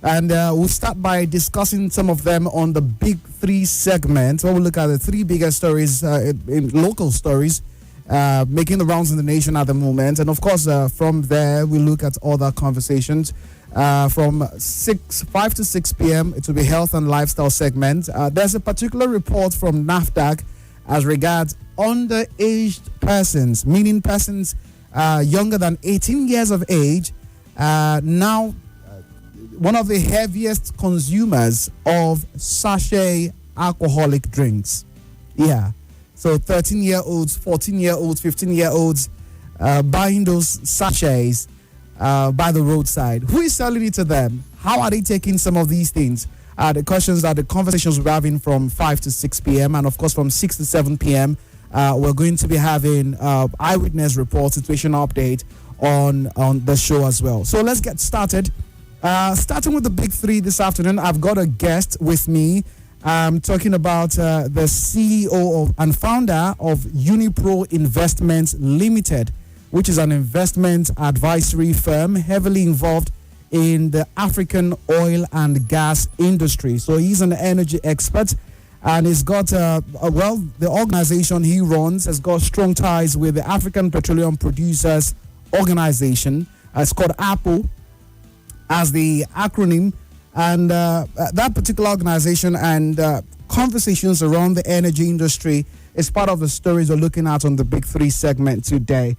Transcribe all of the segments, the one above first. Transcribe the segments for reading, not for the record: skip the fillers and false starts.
And we'll start by discussing some of them on the Big Three segment, where we'll look at the three biggest stories, in local stories, making the rounds in the nation at the moment. And of course, from there, we look at other conversations. From 5 to 6 p.m., it will be health and lifestyle segment. There's a particular report from NAFDAC as regards underaged persons, meaning persons younger than 18 years of age, now one of the heaviest consumers of sachet alcoholic drinks. Yeah. So 13-year-olds, 14-year-olds, 15-year-olds buying those sachets by the roadside. Who is selling it to them? How are they taking some of these things? The questions are the conversations we're having from 5 to 6 p.m. And, of course, from 6 to 7 p.m., we're going to be having eyewitness report, situation update on the show as well. So let's get started. Starting with the Big Three this afternoon, I've got a guest with me. I'm talking about the CEO and founder of Unipro Investments Limited, which is an investment advisory firm heavily involved in the African oil and gas industry. So he's an energy expert, and he's got, the organization he runs has got strong ties with the African Petroleum Producers Organization. It's called APO as the acronym. And that particular organization and conversations around the energy industry is part of the stories we're looking at on the Big Three segment today.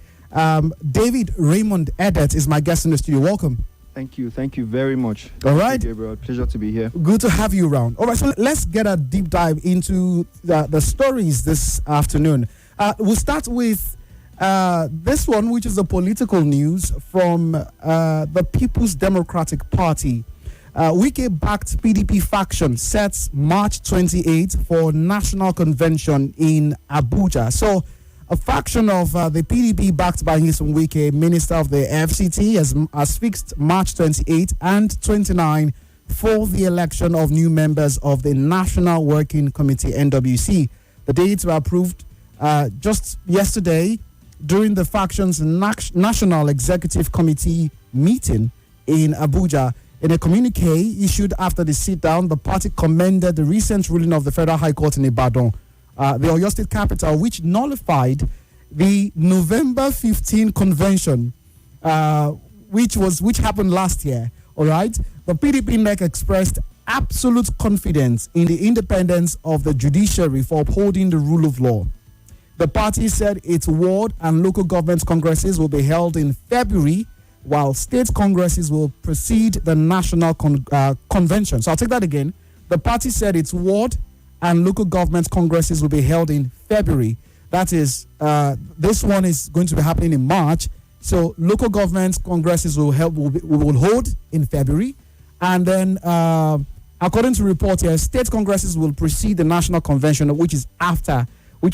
David Raymond Edet is my guest in the studio. Welcome. Thank you very much. All right. Gabriel, pleasure to be here. Good to have you around. All right, so let's get a deep dive into the stories this afternoon. We'll start with this one, which is the political news from the People's Democratic Party. Wike-backed PDP faction sets March 28 for national convention in Abuja. So, a faction of the PDP backed by Nyesom Wike, Minister of the FCT, has fixed March 28 and 29 for the election of new members of the National Working Committee, NWC. The dates were approved just yesterday during the faction's National Executive Committee meeting in Abuja. In a communique issued after the sit-down, the party commended the recent ruling of the Federal High Court in Ibadan, the Oyo State capital, which nullified the November 15 convention, which happened last year. All right, the PDP NEC expressed absolute confidence in the independence of the judiciary for upholding the rule of law. The party said its ward and local government congresses will be held in February, while state congresses will precede the national convention. So I'll take that again. The party said its ward and local government congresses will be held in February. That is, this one is going to be happening in March. So local government congresses will hold in February. And then, according to report here, state congresses will precede the national convention, which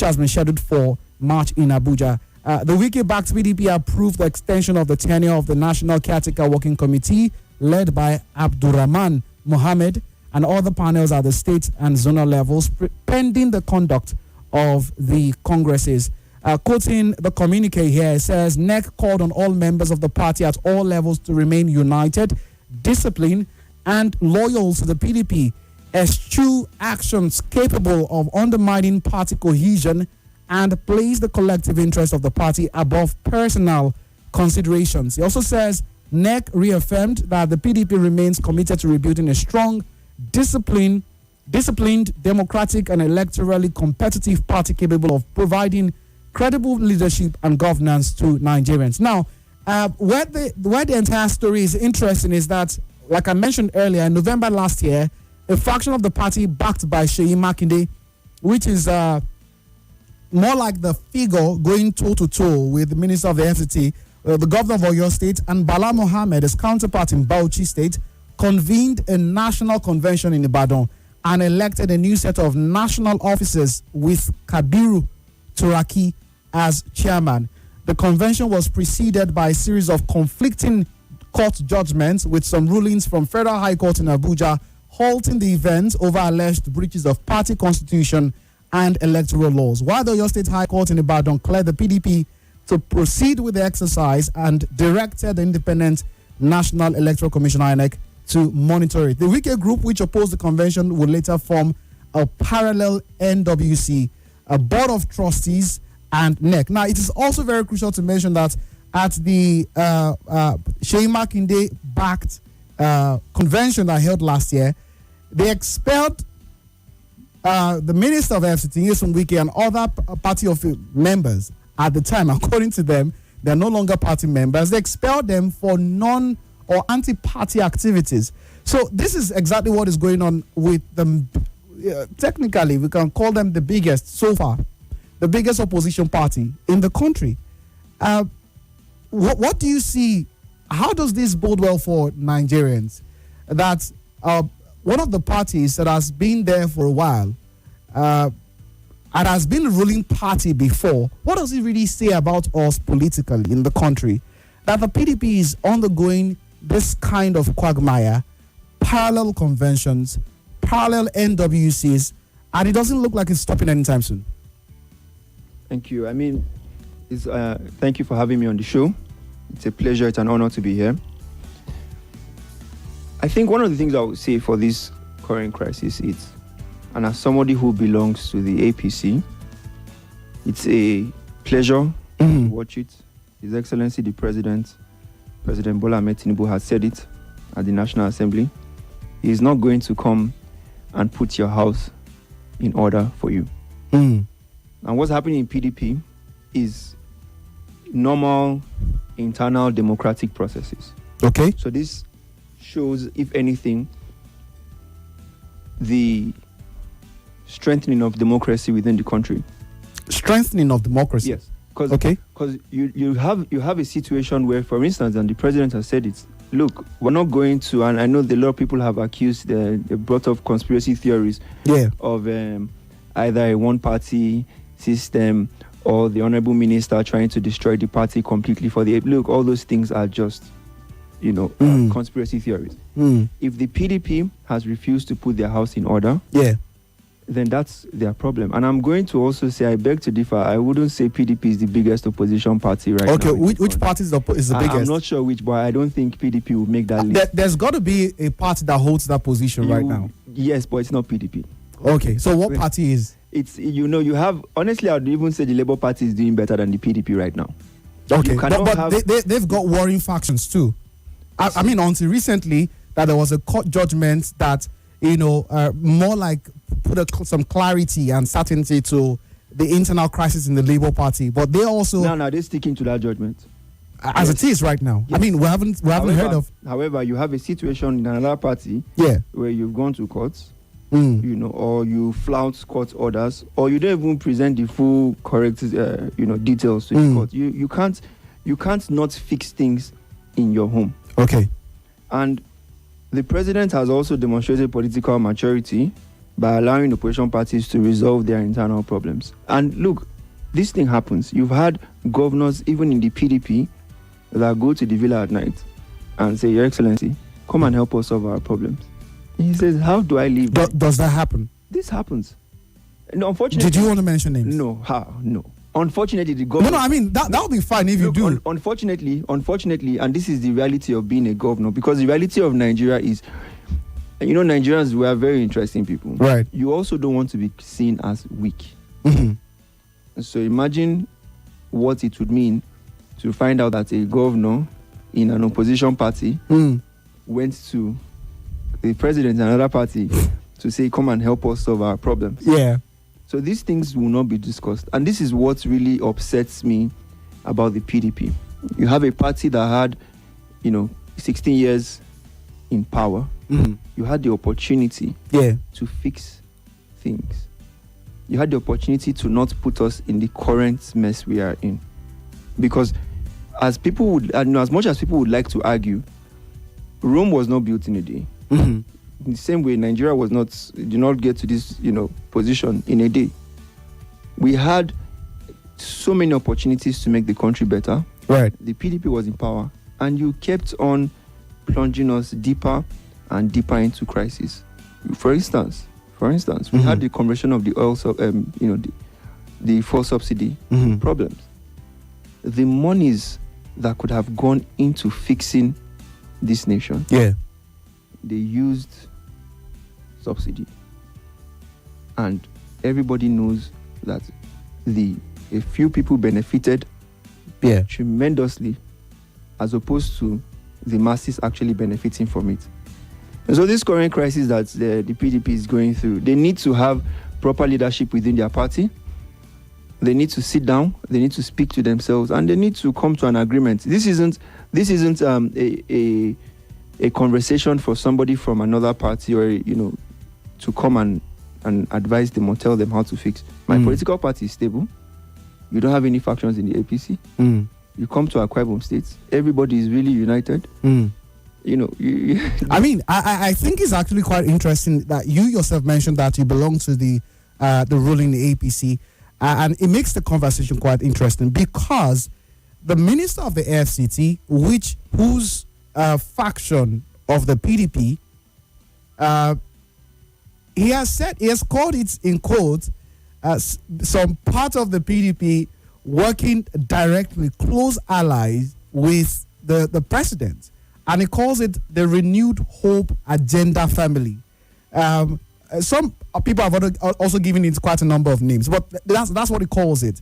has been scheduled for March in Abuja. The Wike-backed PDP approved the extension of the tenure of the National Caretaker Working Committee led by Abdurrahman Mohammed and other panels at the state and zonal levels, pending the conduct of the congresses. Quoting the communique here, it says, NEC called on all members of the party at all levels to remain united, disciplined, and loyal to the PDP, eschew actions capable of undermining party cohesion, and place the collective interest of the party above personal considerations. He also says NEC reaffirmed that the PDP remains committed to rebuilding a strong, disciplined, democratic, and electorally competitive party capable of providing credible leadership and governance to Nigerians. Now, where the entire story is interesting is that, like I mentioned earlier, in November last year, a faction of the party backed by Seyi Makinde, which is more like the figure going toe-to-toe with the Minister of the FCT, the Governor of Oyo State, and Bala Mohammed, his counterpart in Bauchi State, convened a national convention in Ibadan and elected a new set of national officers with Kabiru Turaki as chairman. The convention was preceded by a series of conflicting court judgments with some rulings from Federal High Court in Abuja halting the event over alleged breaches of party constitution and electoral laws. While the Oyo State High Court in Ibadan cleared the PDP to proceed with the exercise and directed the Independent National Electoral Commission INEC to monitor it. The Wike group, which opposed the convention, will later form a parallel NWC, a board of trustees, and NEC. Now, it is also very crucial to mention that at the Sheyi Makinde-backed convention that held last year, they expelled the Minister of FCT, Nyesom Wike, and other party of members at the time. According to them, they are no longer party members. They expelled them for non- or anti-party activities. So this is exactly what is going on with them. Technically, we can call them the biggest so far, the biggest opposition party in the country. What do you see? How does this bode well for Nigerians? That one of the parties that has been there for a while and has been a ruling party before, what does it really say about us politically in the country? That the PDP is undergoing this kind of quagmire, parallel conventions, parallel NWCs, and it doesn't look like it's stopping anytime soon. Thank you. I mean, thank you for having me on the show. It's a pleasure. It's an honor to be here. I think one of the things I would say for this current crisis is, and as somebody who belongs to the APC, it's a pleasure to watch it. His Excellency the President Bola Ahmed Tinubu, has said it at the National Assembly. He is not going to come and put your house in order for you. And what's happening in PDP is normal internal democratic processes. Okay. So this shows, if anything, the strengthening of democracy within the country. Strengthening of democracy? Yes. Because you have a situation where, for instance, and the president has said it, look, we're not going to, and I know a lot of people have accused, they brought up conspiracy theories of either a one-party system or the honorable minister trying to destroy the party completely for the... Look, all those things are just, conspiracy theories. If the PDP has refused to put their house in order, then that's their problem. And I'm going to also say, I beg to differ. I wouldn't say PDP is the biggest opposition party right now. Okay, which party is the biggest? I'm not sure which, but I don't think PDP will make that list. There's got to be a party that holds that position right now. Yes, but it's not PDP. Okay, so what party is? It's, you have, honestly, I'd even say the Labour Party is doing better than the PDP right now. Okay, but they've got warring factions too. I mean, until recently, that there was a court judgment that, more like put some clarity and certainty to the internal crisis in the Labour Party. But they also... No, they're sticking to that judgment. As it is right now. Yes. I mean, we haven't heard of... However, you have a situation in another party where you've gone to courts, or you flout court orders, or you don't even present the full correct, details to the court. You can't not fix things in your home. Okay. And the president has also demonstrated political maturity by allowing opposition parties to resolve their internal problems. And look, this thing happens. You've had governors, even in the PDP, that go to the villa at night and say, Your Excellency, come and help us solve our problems. And he says, how do I live? Does that happen? This happens. No, unfortunately. Did you want to mention names? No. How? No. Unfortunately, the governor... No, I mean, that would be fine if you do. Unfortunately, and this is the reality of being a governor, because the reality of Nigeria is, Nigerians, we are very interesting people. Right. You also don't want to be seen as weak. So imagine what it would mean to find out that a governor in an opposition party went to the president in another party to say, come and help us solve our problems. Yeah. So these things will not be discussed. And this is what really upsets me about the PDP. You have a party that had, 16 years in power. You had the opportunity to fix things. You had the opportunity to not put us in the current mess we are in. Because as much as people would like to argue, Rome was not built in a day. In the same way, Nigeria did not get to this, position in a day. We had so many opportunities to make the country better. Right. The PDP was in power, and you kept on plunging us deeper and deeper into crisis. For instance, we had the conversion of the oil, the fuel subsidy problems. The monies that could have gone into fixing this nation they used subsidy. And everybody knows that a few people benefited tremendously, as opposed to the masses actually benefiting from it. And so this current crisis that the PDP is going through, they need to have proper leadership within their party. They need to sit down, they need to speak to themselves, and they need to come to an agreement. This isn't a conversation for somebody from another party, or to come and advise them or tell them how to fix. My political party is stable. You don't have any factions in the APC. You come to Akwa Ibom State, everybody is really united. I mean, I think it's actually quite interesting that you yourself mentioned that you belong to the ruling APC, and it makes the conversation quite interesting because the minister of the AFCT, whose faction of the PDP, he has called it in quotes some part of the PDP working directly, close allies with the president. And he calls it the Renewed Hope Agenda Family. Some people have also given it quite a number of names, but that's what he calls it.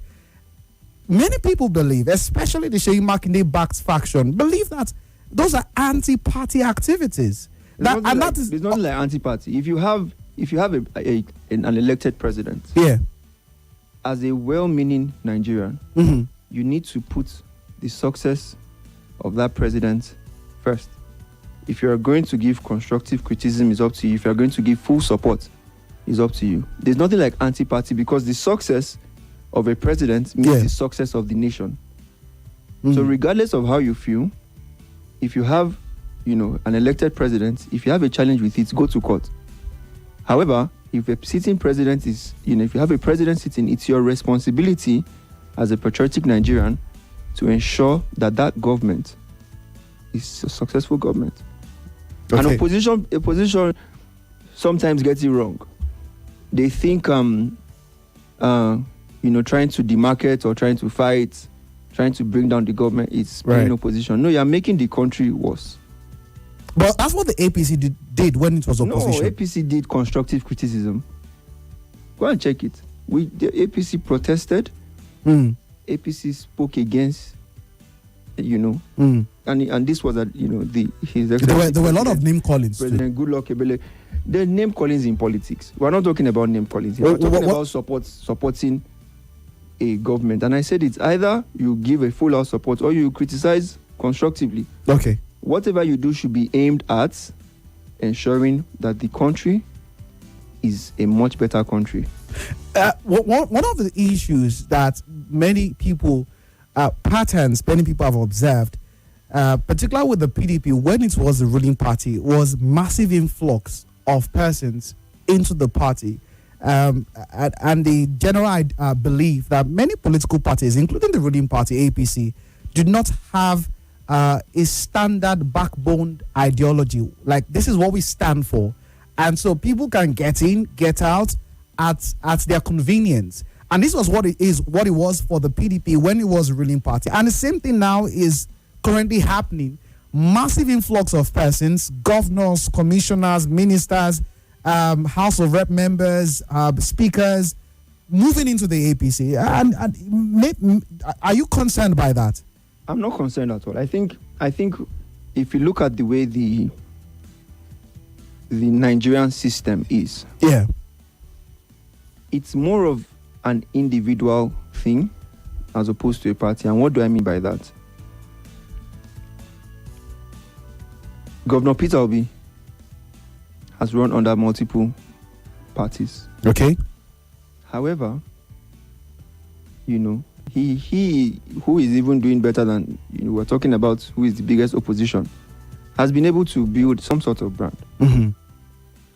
Many people believe, especially the Sheyi Makinde-backed faction, believe that those are anti-party activities. There's nothing like anti-party. If you have an elected president, as a well-meaning Nigerian, you need to put the success of that president first. If you are going to give constructive criticism, it's up to you. If you are going to give full support, it's up to you. There's nothing like anti-party, because the success of a president means the success of the nation. So regardless of how you feel, if you have, an elected president, if you have a challenge with it, go to court. However, if a sitting president is, if you have a president sitting, it's your responsibility as a patriotic Nigerian to ensure that government is a successful government. Okay. And opposition sometimes gets it wrong. They think, trying to demarket or trying to fight, trying to bring down the government is being opposition. No, you're making the country worse. But that's what the APC did when it was opposition. No, APC did constructive criticism. Go and check it. The APC protested. APC spoke against, and this was his. There were a lot of name callings. President Goodluck Ebele. The name callings in politics. We're not talking about name callings. We're talking about supporting a government. And I said it's either you give a full out support or you criticize constructively. Okay. Whatever you do should be aimed at ensuring that the country is a much better country. One of the issues that many people have observed, particularly with the PDP when it was the ruling party, was massive influx of persons into the party. And the general belief that many political parties, including the ruling party, APC, do not have a standard backbone ideology. Like, this is what we stand for. And so people can get in, get out at their convenience. And this was what it was for the PDP when it was a ruling party. And the same thing now is currently happening. Massive influx of persons, governors, commissioners, ministers, House of Rep members, speakers, moving into the APC. And are you concerned by that? I'm not concerned at all. I think if you look at the way the Nigerian system is, it's more of an individual thing as opposed to a party. And what do I mean by that? Governor Peter Obi has run under multiple parties. Okay. However, he who is even doing better than we're talking about, who is the biggest opposition, has been able to build some sort of brand.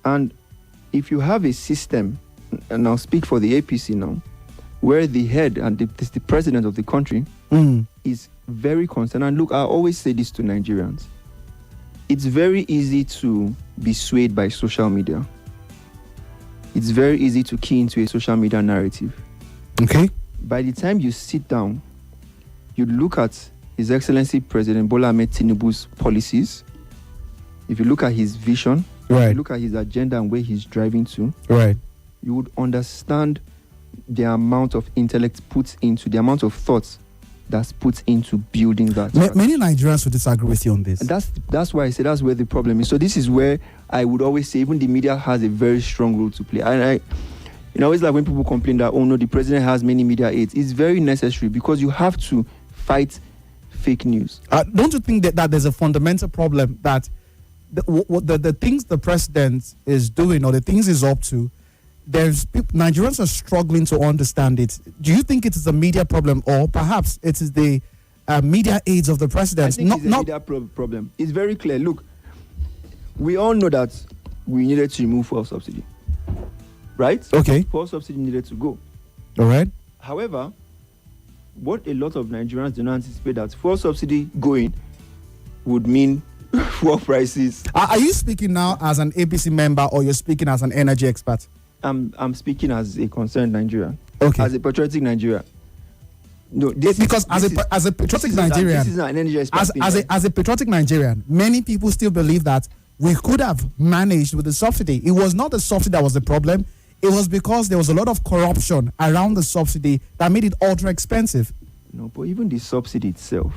And if you have a system, and I'll speak for the APC now, where the head and the president of the country is very concerned. And look, I always say this to Nigerians. It's very easy to be swayed by social media. It's very easy to key into a social media narrative. Okay. By the time you sit down, you look at His Excellency President Bola Ahmed Tinubu's policies, if you look at his vision, if Right. you look at his agenda and where he's driving to, Right. you would understand the amount of intellect put into, the amount of thoughts that's put into building that. Many Nigerians would disagree with you on this. And that's why I say that's where the problem is. So this is where I would always say even the media has a very strong role to play. And I always like when people complain that, oh no, the president has many media aides. It's very necessary because you have to fight fake news. Don't you think that there's a fundamental problem that the things the president is doing or the things he's up to, Nigerians are struggling to understand it. Do you think it is a media problem, or perhaps it is the media aides of the president? I think it's a media problem. It's very clear. Look, we all know that we needed to remove fuel subsidy, right? Okay. Fuel subsidy needed to go. All right. However, what a lot of Nigerians do not anticipate that fuel subsidy going would mean fuel prices. Are you speaking now as an APC member, or you're speaking as an energy expert? I'm speaking as a concerned Nigerian. Okay. As a patriotic Nigerian. No, because as a patriotic Nigerian, this is not an energy expert. As a patriotic Nigerian, many people still believe that we could have managed with the subsidy. It was not the subsidy that was the problem. It was because there was a lot of corruption around the subsidy that made it ultra expensive. No, but even the subsidy itself,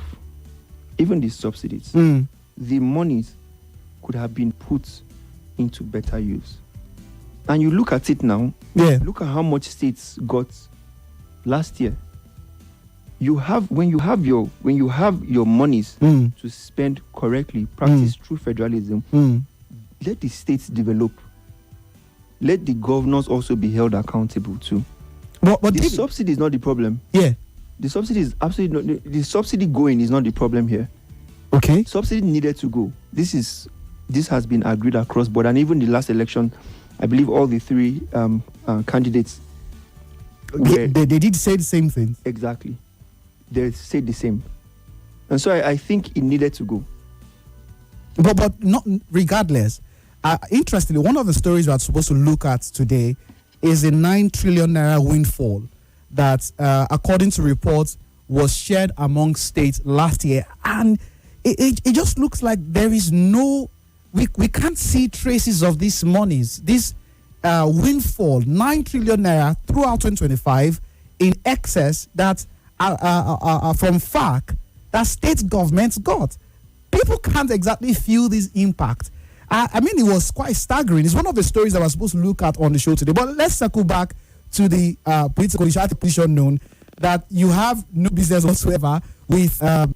Mm. the monies could have been put into better use. And you look at it now. Yeah. Look at how much states got last year. When you have your monies to spend correctly, practice true federalism. Let the states develop. Let the governors also be held accountable too. But the subsidy is not the problem. Yeah. The subsidy is absolutely not. The subsidy going is not the problem here. Okay. Subsidy needed to go. This has been agreed across board, and even the last election, I believe all the three candidates. They did say the same thing. Exactly. They said the same. And so I think it needed to go. But not regardless. Interestingly, one of the stories we are supposed to look at today is a 9 trillion naira windfall that, according to reports, was shared among states last year. And it just looks like there is we can't see traces of these monies. This windfall, 9 trillion naira throughout 2025 in excess that from FARC that state governments got. People can't exactly feel this impact. I mean, it was quite staggering. It's one of the stories that we're supposed to look at on the show today. But let's circle back to the political issue. I think we should known that you have no business whatsoever with and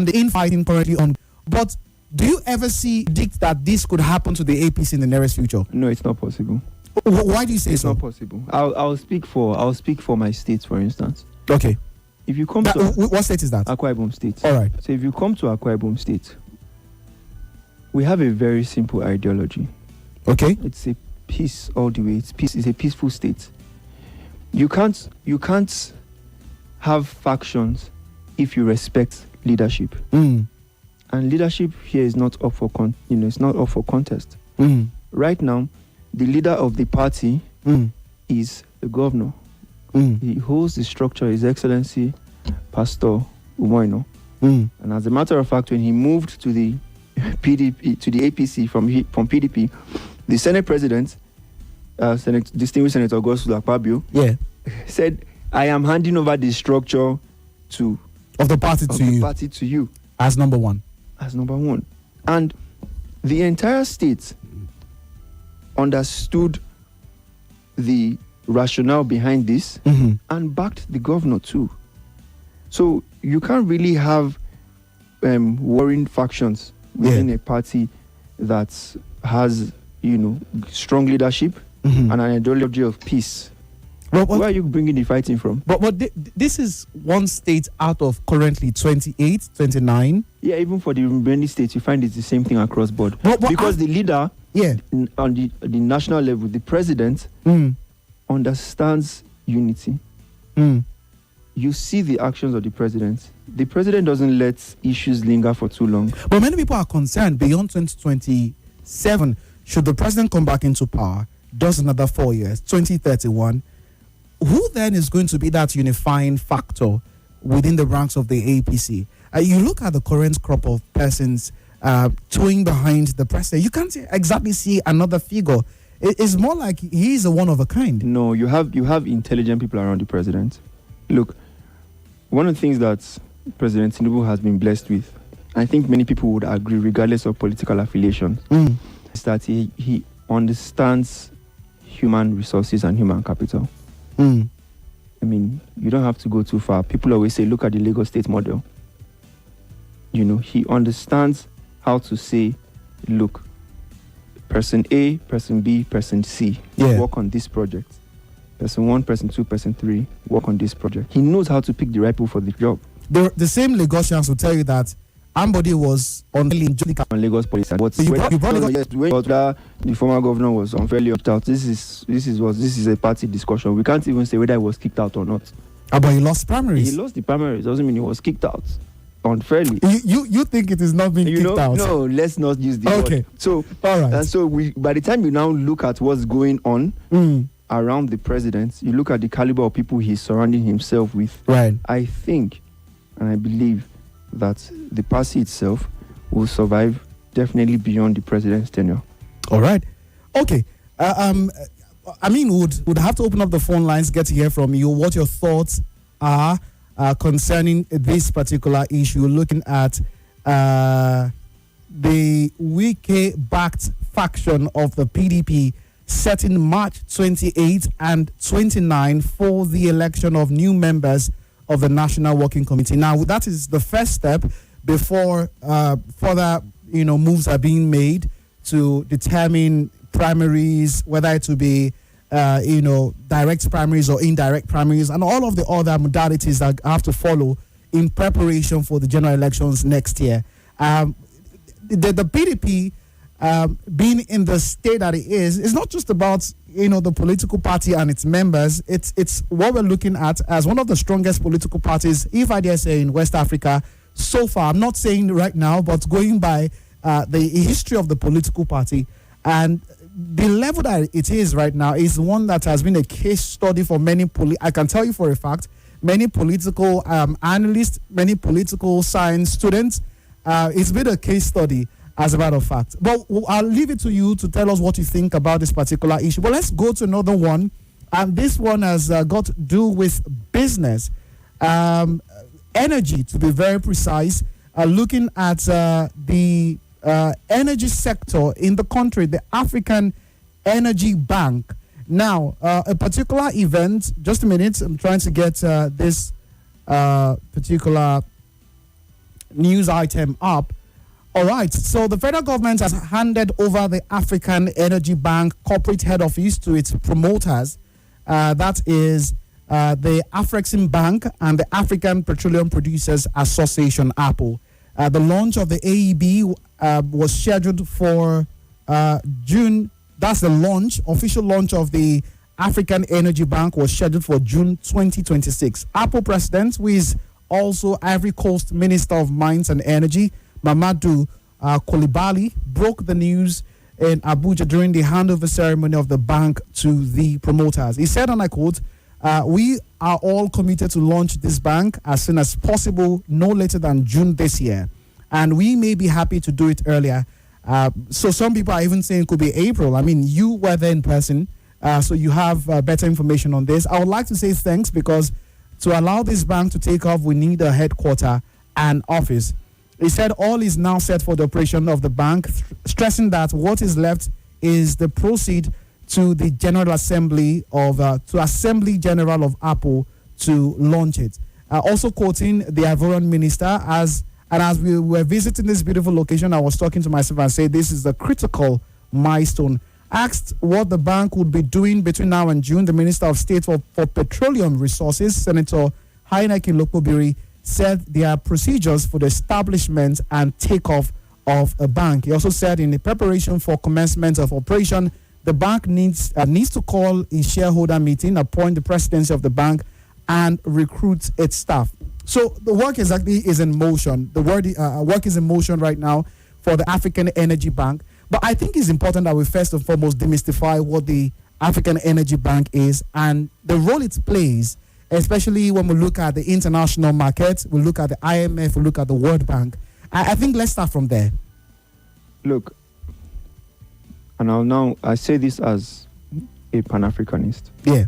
the infighting currently on. But do you ever predict that this could happen to the APC in the nearest future? No, it's not possible. Why do you say it's so? It's not possible. I'll speak for my state, for instance. Okay. If you come what state is that? Akwa Ibom State. All right. So if you come to Akwa Ibom State, we have a very simple ideology. Okay. It's a peace all the way. It's a peaceful state. You can't have factions if you respect leadership. And leadership here is not up for it's not up for contest. Right now, the leader of the party is the governor. He holds the structure, His Excellency Pastor Umoino. And as a matter of fact, when he moved to the PDP, to the APC from PDP, the Senate President, distinguished Senator Augustus Akpabio, said, "I am handing over the structure of the party to you as number one." And the entire state understood the rationale behind this and backed the governor too. So you can't really have warring factions within a party that has, strong leadership and an ideology of peace. Where are you bringing the fighting from? But this is one state out of currently 28, 29. Yeah, even for the remaining states, you find it's the same thing across board. Because the leader, on the national level, the president, understands unity. You see the actions of the president. The president doesn't let issues linger for too long. But many people are concerned beyond 2027, should the president come back into power, does another 4 years, 2031, who then is going to be that unifying factor within the ranks of the APC? You look at the current crop of persons towing behind the president. You can't exactly see another figure. It's more like he's a one of a kind. No, you have intelligent people around the president. Look, one of the things that President Tinubu has been blessed with, I think many people would agree, regardless of political affiliation, is that he understands human resources and human capital. I mean, you don't have to go too far. People always say, look at the Lagos State model. You know, he understands how to say, look, person A, person B, person C, work on this project. Person 1, person 2, person 3, work on this project. He knows how to pick the right people for the job. The same Lagosians will tell you that Ambody was on Lagos police. But the former governor was unfairly kicked out. This is a party discussion. We can't even say whether he was kicked out or not. But he lost primaries. He lost the primaries. Doesn't mean he was kicked out unfairly. You think it is not being kicked out? No, let's not use the word. So all right. And so by the time you now look at what's going on around the president, you look at the caliber of people he's surrounding himself with. Right. I think and I believe that the party itself will survive definitely beyond the president's tenure. All right. Okay. I mean, would have to open up the phone lines, get to hear from you what your thoughts are concerning this particular issue, looking at the Wike-backed faction of the PDP setting March 28 and 29 for the election of new members of the National Working Committee. Now, that is the first step before further, moves are being made to determine primaries, whether it will be, direct primaries or indirect primaries, and all of the other modalities that have to follow in preparation for the general elections next year. The PDP being in the state that it is not just about the political party and its members. It's what we're looking at as one of the strongest political parties, if I dare say, in West Africa so far. I'm not saying right now, but going by the history of the political party, and the level that it is right now is one that has been a case study for many. I can tell you for a fact, many political analysts, many political science students. It's been a case study, as a matter of fact. But I'll leave it to you to tell us what you think about this particular issue. But let's go to another one. And this one has got to do with business. Energy, to be very precise. Looking at the energy sector in the country, the African Energy Bank. Now, a particular event, just a minute, I'm trying to get this particular news item up. All right, so the federal government has handed over the African Energy Bank corporate head office to its promoters. That is the Afrexim Bank and the African Petroleum Producers Association, APO. The launch of the AEB was scheduled for June. That's the launch, official launch of the African Energy Bank was scheduled for June 2026. APO president, who is also Ivory Coast Minister of Mines and Energy, Mamadou Koulibaly, broke the news in Abuja during the handover ceremony of the bank to the promoters. He said, and I quote, "We are all committed to launch this bank as soon as possible, no later than June this year. And we may be happy to do it earlier." So some people are even saying it could be April. I mean, you were there in person, so you have better information on this. I would like to say thanks, because to allow this bank to take off, we need a headquarter and office. He said all is now set for the operation of the bank, stressing that what is left is the proceed to the General Assembly of to Assembly General of APO to launch it. Also quoting the Ivorian minister, as we were visiting this beautiful location, I was talking to myself and said this is a critical milestone. Asked what the bank would be doing between now and June, the Minister of State for Petroleum Resources, Senator Heineken Lokobiri, said there are procedures for the establishment and takeoff of a bank. He also said in the preparation for commencement of operation, the bank needs to call a shareholder meeting, appoint the presidency of the bank, and recruit its staff. So the work exactly is in motion. The work is in motion right now for the African Energy Bank. But I think it's important that we first and foremost demystify what the African Energy Bank is and the role it plays, especially when we look at the international market, we look at the IMF, we look at the World Bank. I think let's start from there. Look, and I say this as a Pan-Africanist. Yeah.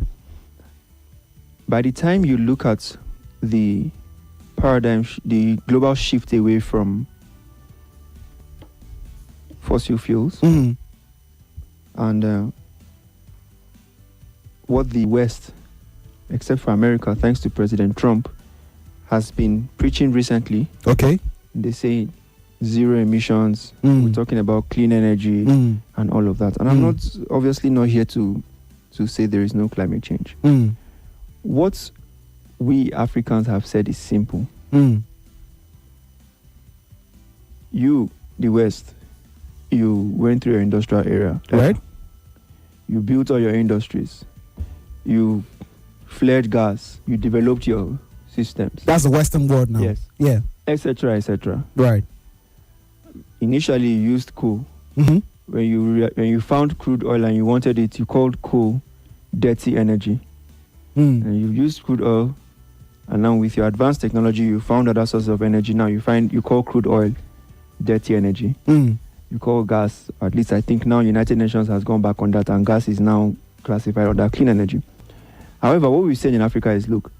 By the time you look at the paradigm, the global shift away from fossil fuels, and what the West, except for America, thanks to President Trump, has been preaching recently. Okay. They say zero emissions. We're talking about clean energy and all of that. And I'm obviously not here to say there is no climate change. What we Africans have said is simple. You, the West, you went through your industrial era. Right. You built all your industries. You flared gas. You developed your systems. That's the Western world now. Yes. Yeah. Etc. Etc. Right. Initially, you used coal. When you found crude oil and you wanted it, you called coal dirty energy. And you used crude oil, and now with your advanced technology, you found other sources of energy. Now you call crude oil dirty energy. You call gas, at least I think now United Nations has gone back on that, and gas is now classified under clean energy. However, what we said in Africa is, look,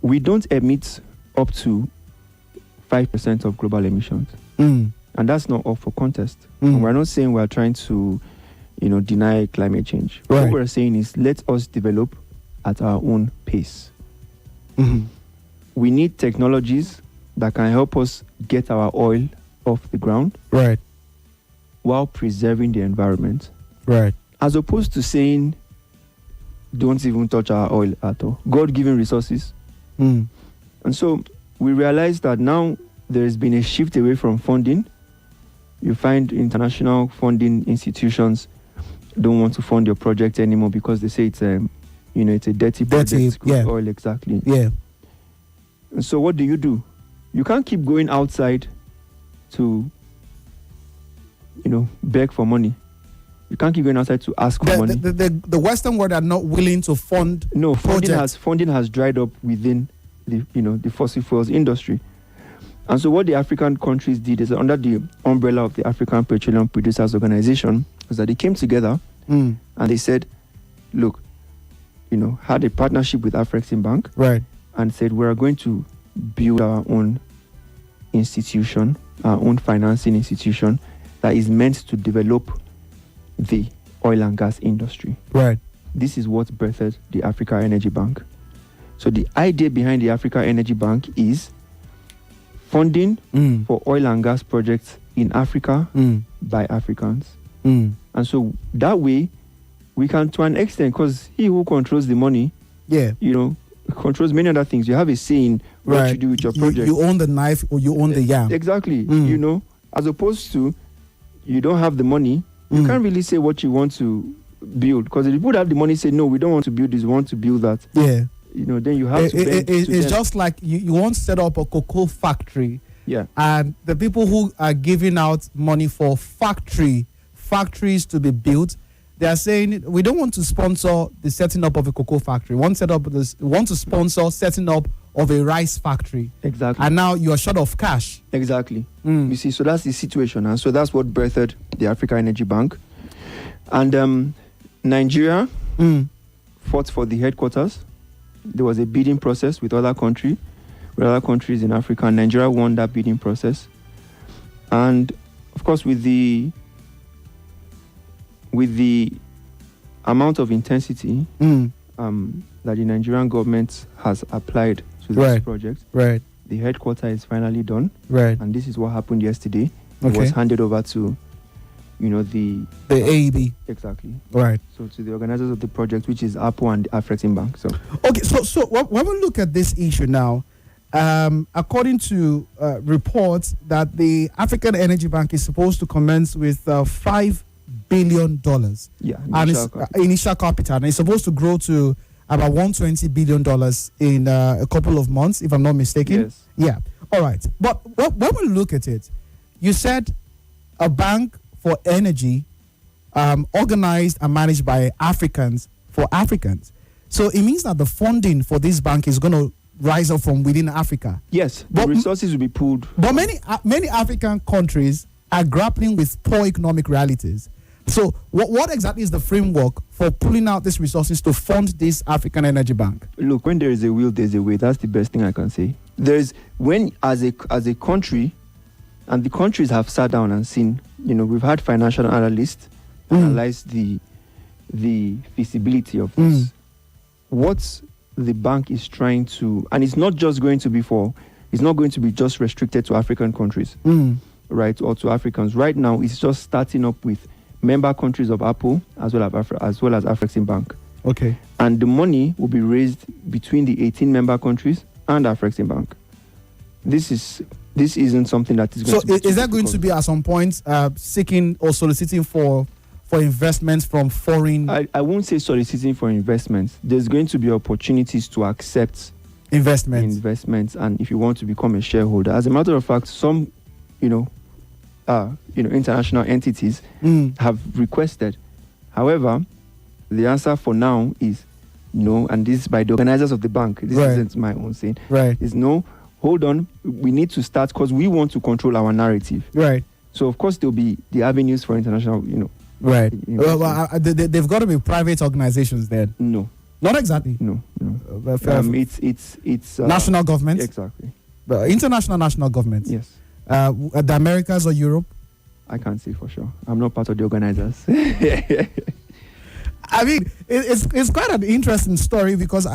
we don't emit up to 5% of global emissions. And that's not up for contest. And we're not saying we're trying to, deny climate change. Right. What we're saying is, let us develop at our own pace. We need technologies that can help us get our oil off the ground. Right. While preserving the environment. Right. As opposed to saying, don't even touch our oil at all. God-given resources. And so we realize that now there has been a shift away from funding. You find international funding institutions don't want to fund your project anymore because they say it's it's a dirty project. Yeah. Oil, exactly. Yeah. And so what do? You can't keep going outside to, beg for money. You can't keep going outside to ask for money. The Western world are not willing to fund. No, funding has dried up within the fossil fuels industry. And so what the African countries did is, under the umbrella of the African Petroleum Producers Organization, was that they came together and they said, look, had a partnership with Afreximbank, right, and said, we are going to build our own institution, our own financing institution that is meant to develop the oil and gas industry. Right. This is what birthed the Africa Energy Bank. So the idea behind the Africa Energy Bank is funding for oil and gas projects in Africa by Africans. And so that way, we can, to an extent, because he who controls the money, controls many other things. You have a say in what you do with your project. You own the knife or you own the yam. Exactly. As opposed to, you don't have the money, you can't really say what you want to build. Because if people that have the money say, no, we don't want to build this, we want to build that. Yeah. Then you have to bend to It's them. just like you want to set up a cocoa factory. Yeah. And the people who are giving out money for factories to be built, they are saying, we don't want to sponsor the setting up of a cocoa factory. We want to sponsor setting up of a rice factory. Exactly. And now you are short of cash. Exactly. You see, so that's the situation. And so that's what birthed the Africa Energy Bank. And Nigeria fought for the headquarters. There was a bidding process with other countries in Africa. And Nigeria won that bidding process. And of course, with the amount of intensity that the Nigerian government has applied to this project, the headquarters is finally done. And this is what happened yesterday. It was handed over to, the AEB. Exactly. Right. So to the organizers of the project, which is Apple and Afreximbank. So okay. So when we look at this issue now, according to reports that the African Energy Bank is supposed to commence with $5 billion. Yeah. Initial capital. And it's supposed to grow to about $120 billion in a couple of months, if I'm not mistaken. Yes. Yeah. All right. But when we look at it, you said a bank for energy organized and managed by Africans for Africans. So it means that the funding for this bank is going to rise up from within Africa. Yes. The resources will be pooled. But many African countries are grappling with poor economic realities. So what exactly is the framework for pulling out these resources to fund this African Energy Bank? Look, when there is a will, there's a way. That's the best thing I can say. There's when as a country, and the countries have sat down and seen, we've had financial analysts analyze the feasibility of this. What the bank is trying to, and it's not just going to be it's not going to be just restricted to African countries, right, or to Africans. Right now, it's just starting up with member countries of APO as well as Afrexim Bank. Okay. And the money will be raised between the 18 member countries and Afrexim Bank. This isn't something that is going to be. So is that going to be at some point seeking or soliciting for investments from foreign? I won't say soliciting for investments. There's going to be opportunities to accept investments, and if you want to become a shareholder. As a matter of fact, some international entities have requested. However, the answer for now is no, and this is by the organizers of the bank. This isn't my own saying. Right. Is no. Hold on, we need to start because we want to control our narrative. Right. So of course there'll be the avenues for international, Right. They've got to be private organizations then. No. Not exactly. No. It's national governments. Exactly. International national governments. Yes. The Americas or Europe? I can't say for sure. I'm not part of the organizers. I mean, it's quite an interesting story because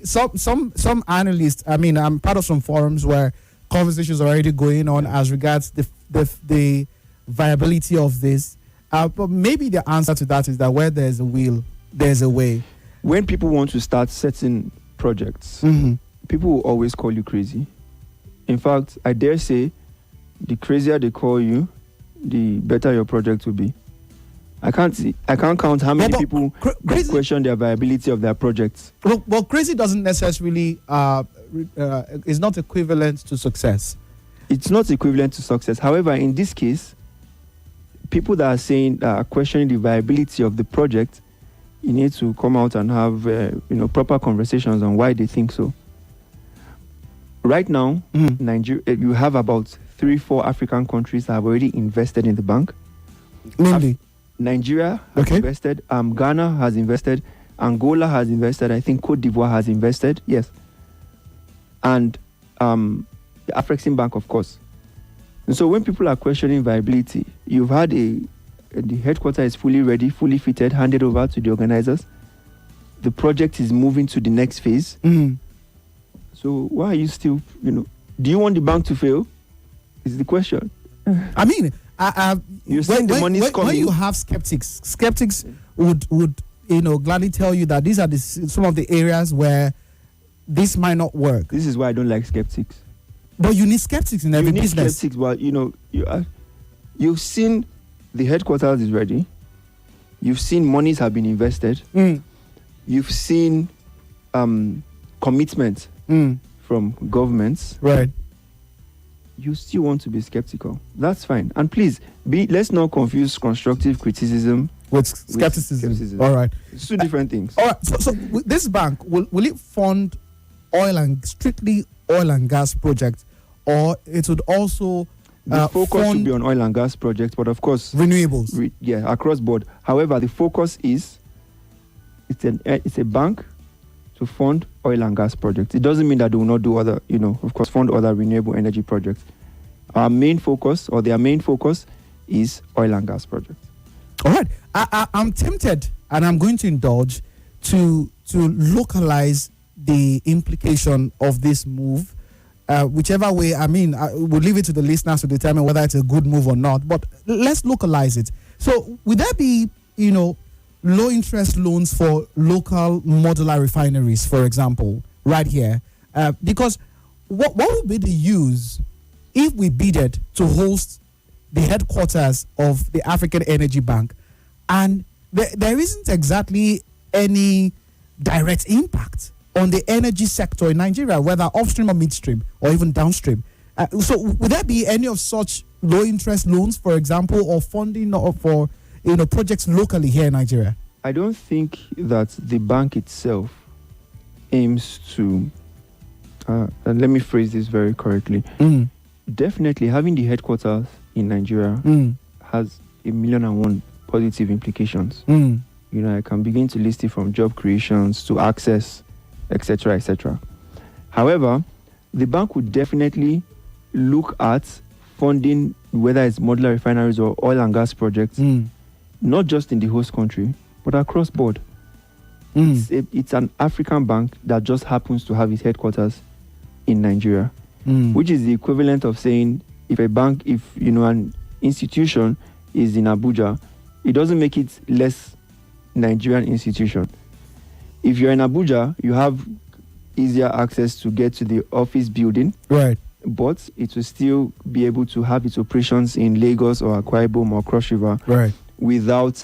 some analysts. I mean, I'm part of some forums where conversations are already going on as regards the viability of this. But maybe the answer to that is that where there's a will, there's a way. When people want to start certain projects, people will always call you crazy. In fact, I dare say, the crazier they call you, the better your project will be. I can't count how many people question the viability of their projects. Well, crazy doesn't necessarily is not equivalent to success. It's not equivalent to success. However, in this case, people that are questioning the viability of the project, you need to come out and have proper conversations on why they think so. Right now, Nigeria, you have about 3-4 African countries that have already invested in the bank. Mainly. Nigeria has invested, Ghana has invested, Angola has invested, I think Cote d'Ivoire has invested, yes. And the Afrexim Bank, of course. And so when people are questioning viability, you've had the headquarters is fully ready, fully fitted, handed over to the organizers. The project is moving to the next phase. So why are you still, do you want the bank to fail? Is the question. I mean, you said the money is coming. When you have skeptics would gladly tell you that these are some of the areas where this might not work. This is why I don't like skeptics. But you need skeptics in every business. Skeptics, but you've seen the headquarters is ready. You've seen monies have been invested. You've seen commitment from governments. Right. You still want to be skeptical. That's fine. And please, let's not confuse constructive criticism with skepticism. All right. It's two different things. All right. So this bank, will it fund strictly oil and gas projects, or it would also the focus should be on oil and gas projects, but of course renewables. Across board. However, the focus is it's a bank to fund oil and gas projects. It doesn't mean that they will not do other, of course, fund other renewable energy projects. Their main focus is oil and gas projects. All right. I'm tempted, and I'm going to indulge to localize the implication of this move. Whichever way, we'll leave it to the listeners to determine whether it's a good move or not. But let's localize it. So would there be, low interest loans for local modular refineries, for example, right here? Because what would be the use if we bidded to host the headquarters of the African Energy Bank, and there isn't exactly any direct impact on the energy sector in Nigeria, whether upstream or midstream or even downstream? So would there be any of such low interest loans, for example, or funding for projects locally here in Nigeria? I don't think that the bank itself aims to, and let me phrase this very correctly. Definitely having the headquarters in Nigeria has 1,000,001 positive implications. I can begin to list it from job creations to access, etc., etc. However, the bank would definitely look at funding, whether it's modular refineries or oil and gas projects, not just in the host country, but across board. It's an African bank that just happens to have its headquarters in Nigeria, which is the equivalent of saying if an institution is in Abuja, it doesn't make it less Nigerian institution. If you're in Abuja, you have easier access to get to the office building, right? But it will still be able to have its operations in Lagos or Akwa Ibom or Cross River, right? Without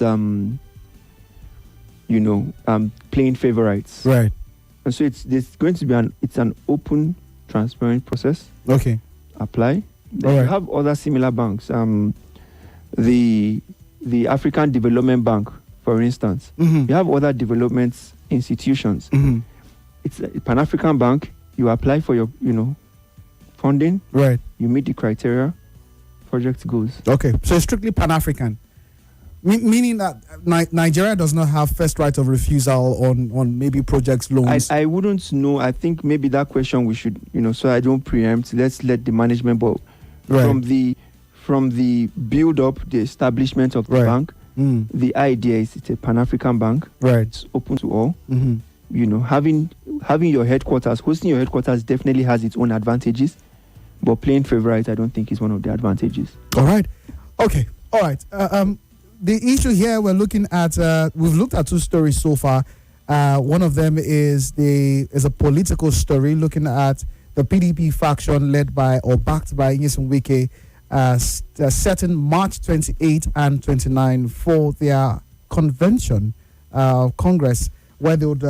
playing favorites, right? And so there's going to be an open, transparent process. Okay. Apply. Then you have other similar banks. The African Development Bank, for instance. You have other development institutions. It's a Pan-African bank. You apply for your, funding. Right. You meet the criteria. Project goes. Okay. So it's strictly Pan-African. Meaning that Nigeria does not have first right of refusal on maybe projects, loans. I wouldn't know. I think maybe that question we should, so I don't preempt. Let's let the management, but from the build up, the establishment of the bank, the idea is it's a Pan-African bank. Right. It's open to all. Having your headquarters, hosting your headquarters definitely has its own advantages, but playing favorite, I don't think is one of the advantages. All right. Okay. All right. The issue here we're looking at, we've looked at two stories so far. One of them is a political story looking at the PDP faction led by or backed by Nyesom Wike setting March 28 and 29 for their convention, Congress, where they would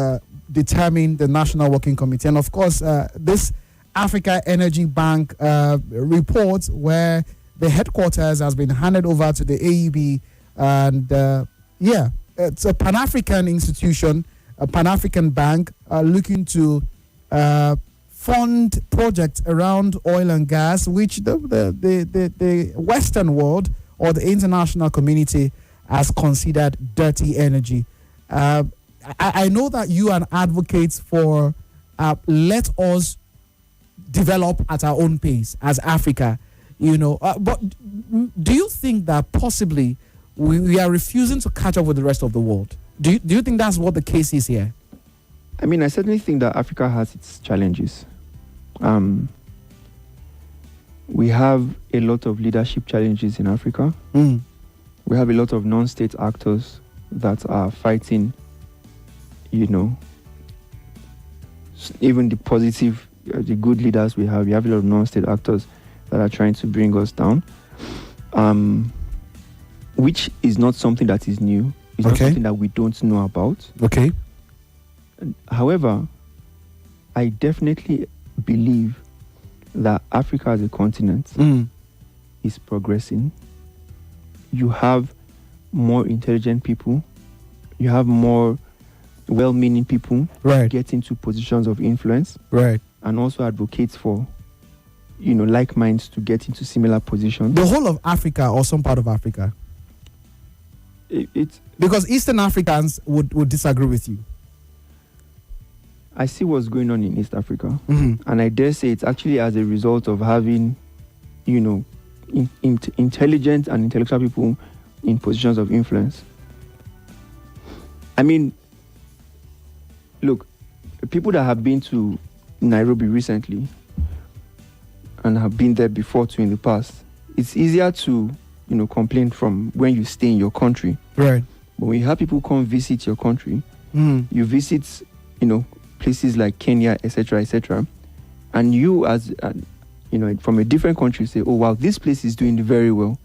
determine the National Working Committee. And of course, this Africa Energy Bank report where the headquarters has been handed over to the AEB. And it's a Pan-African institution, a Pan-African bank looking to fund projects around oil and gas, which the Western world or the international community has considered dirty energy. I know that you are an advocate for let us develop at our own pace as Africa, but do you think that possibly we are refusing to catch up with the rest of the world? Do you think that's what the case is here? I mean, I certainly think that Africa has its challenges. We have a lot of leadership challenges in Africa. We have a lot of non-state actors that are fighting, even the positive, the good leaders we have. We have a lot of non-state actors that are trying to bring us down. Which is not something that is new. It's not something that we don't know about. Okay. However, I definitely believe that Africa as a continent is progressing. You have more intelligent people. You have more well-meaning people get into positions of influence. Right. And also advocates for, like minds to get into similar positions. The whole of Africa or some part of Africa? It's because Eastern Africans would disagree with you. I see what's going on in East Africa, and I dare say it's actually as a result of having, intelligent and intellectual people in positions of influence. I mean, look, people that have been to Nairobi recently and have been there before too in the past, it's easier to complain from when you stay in your country. Right. But when you have people come visit your country, you visit, places like Kenya, etc., etc., and you as, from a different country say, oh, wow, this place is doing very well.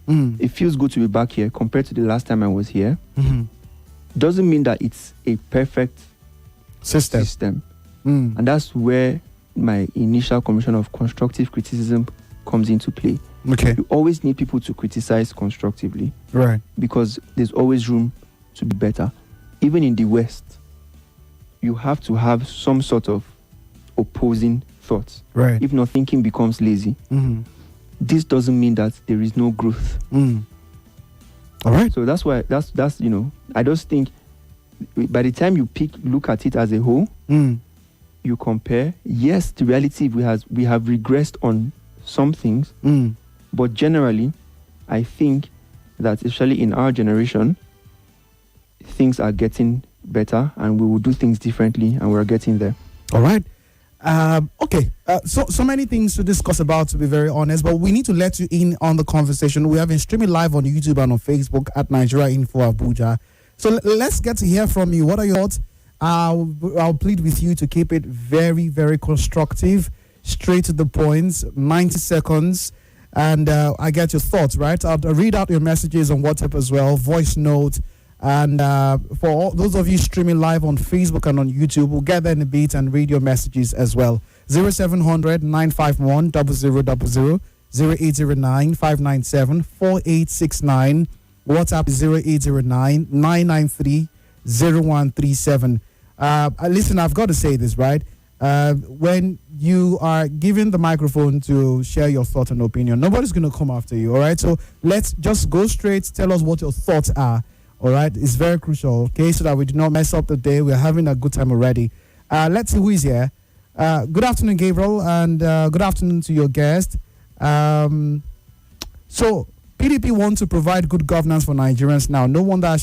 It feels good to be back here compared to the last time I was here. Doesn't mean that it's a perfect system. And that's where my initial commission of constructive criticism comes into play. Okay. You always need people to criticize constructively. Right. Because there's always room to be better. Even in the West, you have to have some sort of opposing thoughts. Right. If not, thinking becomes lazy. this doesn't mean that there is no growth. All right. So that's why that's I just think by the time you look at it as a whole, you compare. Yes, the reality we have regressed on some things, but generally, I think that especially in our generation, things are getting better, and we will do things differently, and we're getting there. All right. Okay. So many things to discuss about, to be very honest, but we need to let you in on the conversation. We have been streaming live on YouTube and on Facebook at Nigeria Info Abuja. So let's get to hear from you. What are your thoughts? I'll plead with you to keep it very, very constructive, straight to the point, 90 seconds. And I get your thoughts, right? I'll read out your messages on WhatsApp as well, voice note. And for all those of you streaming live on Facebook and on YouTube, we'll get there in a bit and read your messages as well. 0700 951 0000, 0809 597 4869. WhatsApp is 0809 993 0137. Listen, I've got to say this, right? When you are given the microphone to share your thoughts and opinion, nobody's going to come after you, all right? So let's just go straight, tell us what your thoughts are, all right? It's very crucial, okay, so that we do not mess up the day. We're having a good time already. Let's see who is here. Good afternoon, Gabriel, and good afternoon to your guest. So PDP wants to provide good governance for Nigerians now. No wonder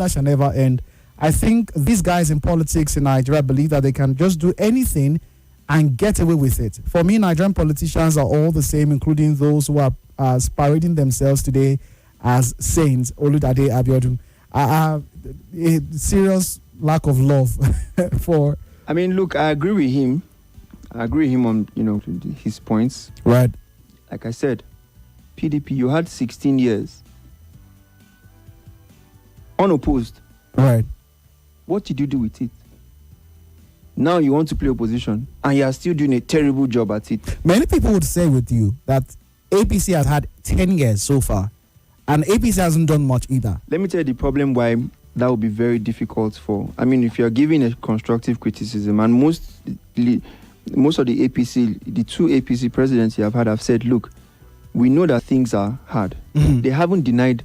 shall never end. I think these guys in politics in Nigeria believe that they can just do anything and get away with it. For me, Nigerian politicians are all the same, including those who are parading themselves today as saints. Oludade Abiodun. A serious lack of love for. I mean, look, I agree with him. I agree with him on his points. Right. Like I said, PDP, you had 16 years unopposed. Right. What did you do with it? Now you want to play opposition, and you are still doing a terrible job at it. Many people would say with you that APC has had 10 years so far, and APC hasn't done much either. Let me tell you the problem why that would be very difficult for. I mean, if you are giving a constructive criticism, and most of the APC, the two APC presidents you have had have said, look, we know that things are hard. They haven't denied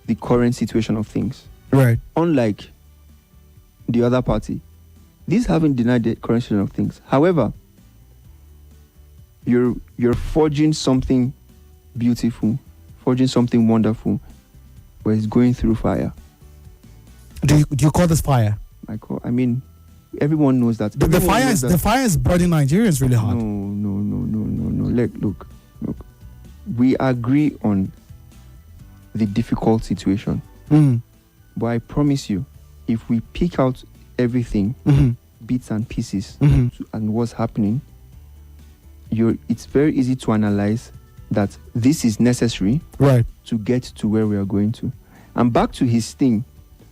the current situation of things. Right. Unlike the other party, these haven't denied the current situation of things. However, you're forging something beautiful, forging something wonderful, but it's going through fire. Do you call this fire? I mean, everyone knows that. The fire is burning Nigerians really hard. No. Look. We agree on the difficult situation. But I promise you, if we pick out everything, bits and pieces, and what's happening, it's very easy to analyze that this is necessary, right, to get to where we are going to. And back to his thing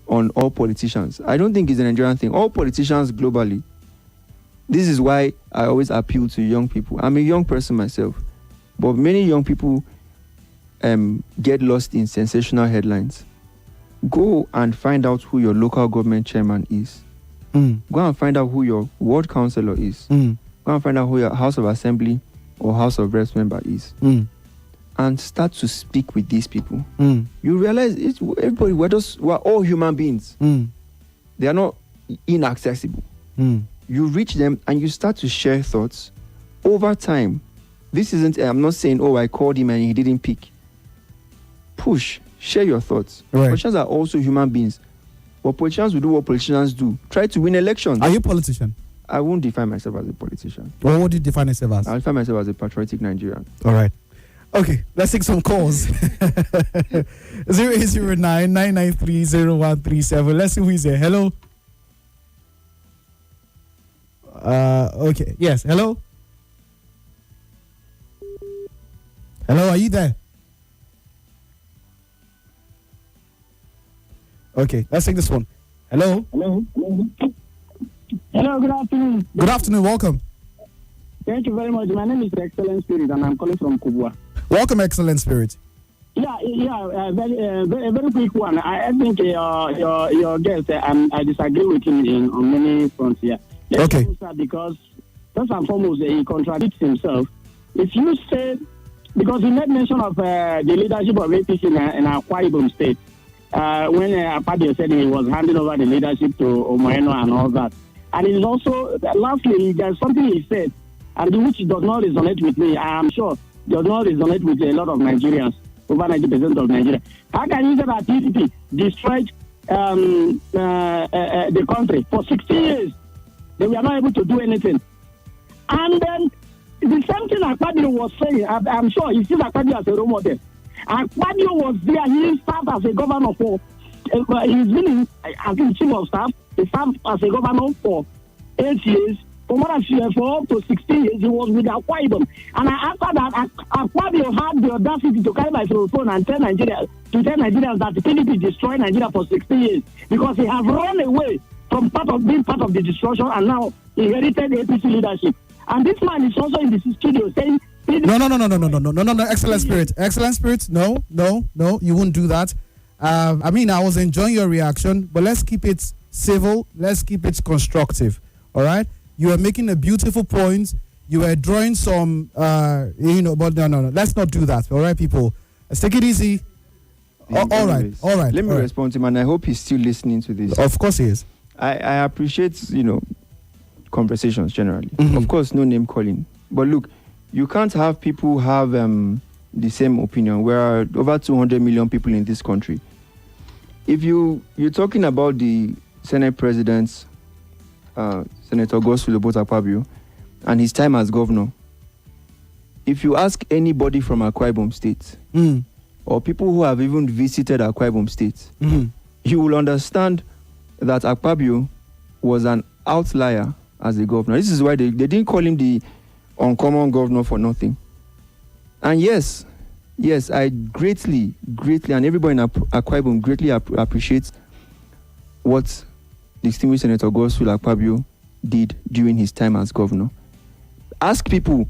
on all politicians. I don't think it's a Nigerian thing. All politicians globally. This is why I always appeal to young people. I'm a young person myself, but many young people get lost in sensational headlines. Go and find out who your local government chairman is. Go and find out who your ward councillor is. Go and find out who your House of Assembly or House of Reps member is. And start to speak with these people. You realize everybody, we're all human beings. They are not inaccessible. You reach them and you start to share thoughts. Over time, this isn't, I'm not saying, I called him and he didn't pick. Push. Share your thoughts. Right. Politicians are also human beings. But politicians will do what politicians do. Try to win elections. Are you a politician? I won't define myself as a politician. What would you define yourself as? I'll define myself as a patriotic Nigerian. All right. Okay, let's take some calls. 0809 993 0137. Let's see who is there. Hello. Okay. Yes. Hello. Hello. Are you there? Okay. Let's take this one. Hello. Hello. Hello. Good afternoon. Good afternoon. Welcome. Thank you very much. My name is Excellent Spirit, and I'm calling from Kubwa. Welcome, Excellent Spirit. Very quick one. I think your guest, I disagree with him on many fronts here. Okay. Because first and foremost, he contradicts himself. If you say because he made mention of the leadership of APC in Akwa Ibom State. When Akpabio said he was handing over the leadership to Omoeno and all that. And it is also, lastly, there's something he said, and which does not resonate with me. I am sure does not resonate with a lot of Nigerians, over 90% of Nigeria. How can you say that PDP destroyed the country for 60 years? They were not able to do anything. And then the same thing Akpabio was saying, I'm sure he sees Akpabio as a role model. Akpabio was there, he served as a governor for, he's been as the chief of staff, he served as a governor for 8 years. For more than for up to 16 years, he was with Akwa Ibom. And after that, Akpabio had the audacity to carry my phone and tell Nigerians that the PDP destroyed Nigeria for 16 years because he have run away from being part of the destruction and now inherited APC leadership. And this man is also in the studio saying, No, excellent spirit. No, you won't do that. I mean, I was enjoying your reaction, but let's keep it civil. Let's keep it constructive. All right. You are making a beautiful point. You are drawing some, but no. Let's not do that. All right, people. Let's take it easy. All right. Let me respond to him, and I hope he's still listening to this. Of course he is. I appreciate, conversations generally. Mm-hmm. Of course, no name calling. But look, you can't have people have the same opinion. There are over 200 million people in this country. If you're talking about the Senate President, Senator Godswill Akpabio, and his time as governor, if you ask anybody from Akwa Ibom State, or people who have even visited Akwa Ibom State, you will understand that Akpabio was an outlier as a governor. This is why they didn't call him the uncommon governor for nothing. And yes, I greatly, and everybody in Akwa Ibom greatly appreciates what distinguished Senator Godswill Akpabio did during his time as governor. Ask people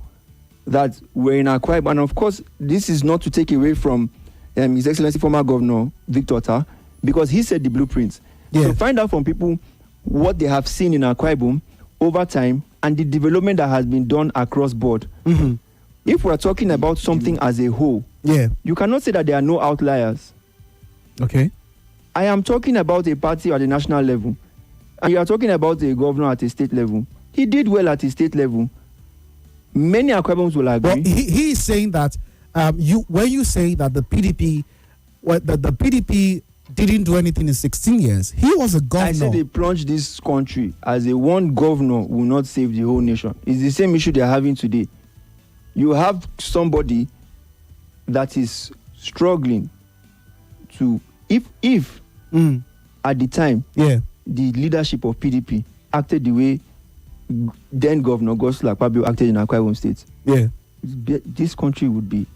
that were in Akwa Ibom, and of course, this is not to take away from His Excellency former Governor Victor Otta, because he set the blueprints. Yeah. So find out from people what they have seen in Akwa Ibom over time and the development that has been done across board. Mm-hmm. If we're talking about something as a whole, you cannot say that there are no outliers. Okay. I am talking about a party at the national level, and you are talking about a governor at a state level. He did well at a state level. Many Akwa Iboms will agree. Well, he is saying that when you say that the PDP didn't do anything in 16 years, he was a governor. I said they plunged this country as a one governor will not save the whole nation. It's the same issue they're having today. You have somebody that is struggling to, if at the time, the leadership of PDP acted the way then Governor Godswill Akpabio acted in Akwa Ibom State, this country would be,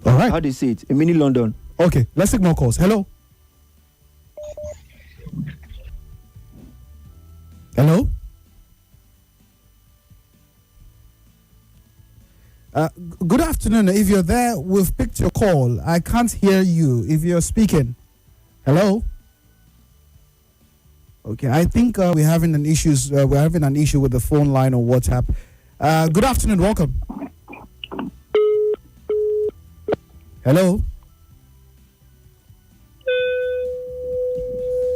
all right, how they say it, a mini London. Okay, let's take more calls. Hello. Good afternoon. If you're there, we've picked your call. I can't hear you if you're speaking. Hello. Okay, I think we're having an issue with the phone line or WhatsApp. Good afternoon. Welcome. Hello.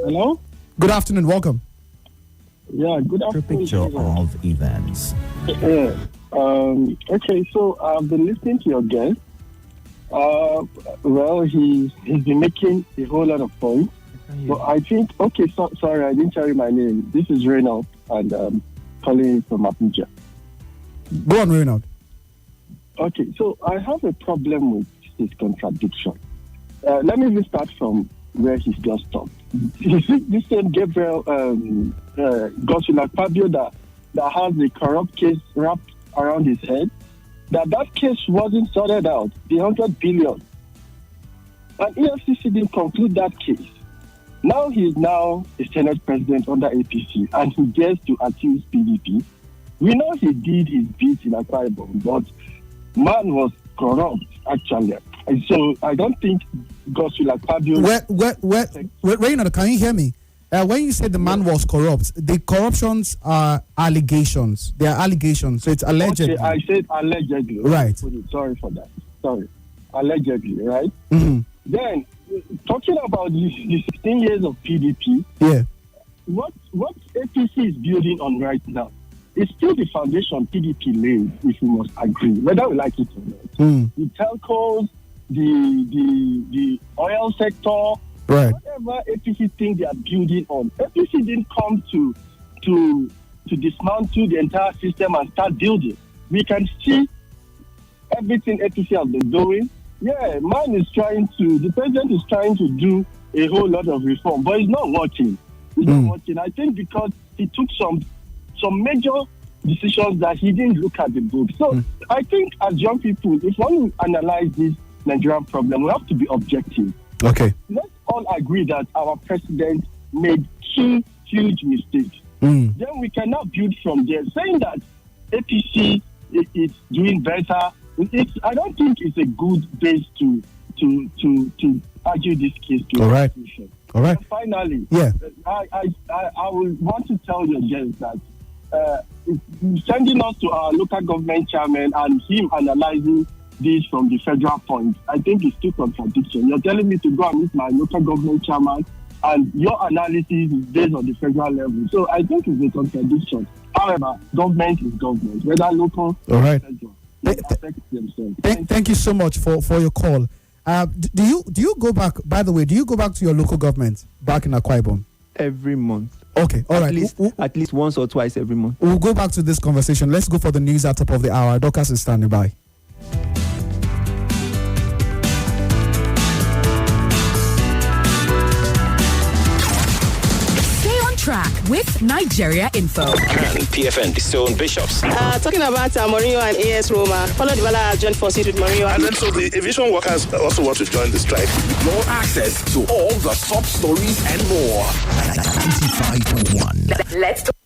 Hello. Good afternoon. Welcome. Yeah. Good afternoon. Picture of events. Okay, so I've been listening to your guest. Well, he's been making a whole lot of points. But I think, sorry, I didn't tell you my name. This is Reynald, and calling from Abuja. Go on, Reynald. Okay, so I have a problem with his contradiction. Let me just start from where he's just stopped. You see, this same Gabriel Godswill Akpabio that has a corrupt case wrapped around his head, that case wasn't sorted out, the 100 billion. And EFCC didn't conclude that case. Now he's a Senate president under APC, and he gets to accuse PDP. We know he did his bit in Akwa Ibom, but man was corrupt, actually. And so I don't think Godswill Akpabio... Reynald, can you hear me? When you say the man was corrupt, the corruptions are allegations. They are allegations, so it's allegedly. Okay, I said allegedly. Right. Sorry for that. Sorry, allegedly, right? Mm-hmm. Then, talking about the 16 years of PDP, Yeah. what APC is building on right now is still the foundation PDP laid, if we must agree, whether we like it or not. Mm. The telcos, the oil sector, Right. whatever APC think they are building on, APC didn't come to dismantle the entire system and start building. We can see everything APC has been doing. Yeah, the president is trying to do a whole lot of reform, but it's not working. It's not working. I think because he took some major decisions that he didn't look at the book. So I think as young people, if one analyze this Nigerian problem, we have to be objective. Okay. Let's all agree that our president made two huge mistakes. Mm. Then we cannot build from there. Saying that APC is doing better, I don't think it's a good base to argue this case. All right. All right. And finally, yeah, I will want to tell your guests that sending us to our local government chairman and him analyzing this from the federal point, I think it's two contradictions. You're telling me to go and meet my local government chairman, and your analysis is based on the federal level. So I think it's a contradiction. However, government is government, whether local or federal. Thank you so much for your call. Do you go back? By the way, do you go back to your local government back in Akwa Ibom? Every month. Okay, all right. At least once or twice every month. We'll go back to this conversation. Let's go for the news at top of the hour. Dorcas is standing by. Track with Nigeria Info. And PFN, the Stone Bishops. Talking about Mourinho and AS Roma. Paulo Dybala joined forces with Mourinho. And then so the aviation workers also want to join the strike. Your access to all the top stories and more. 95.1. Let's talk.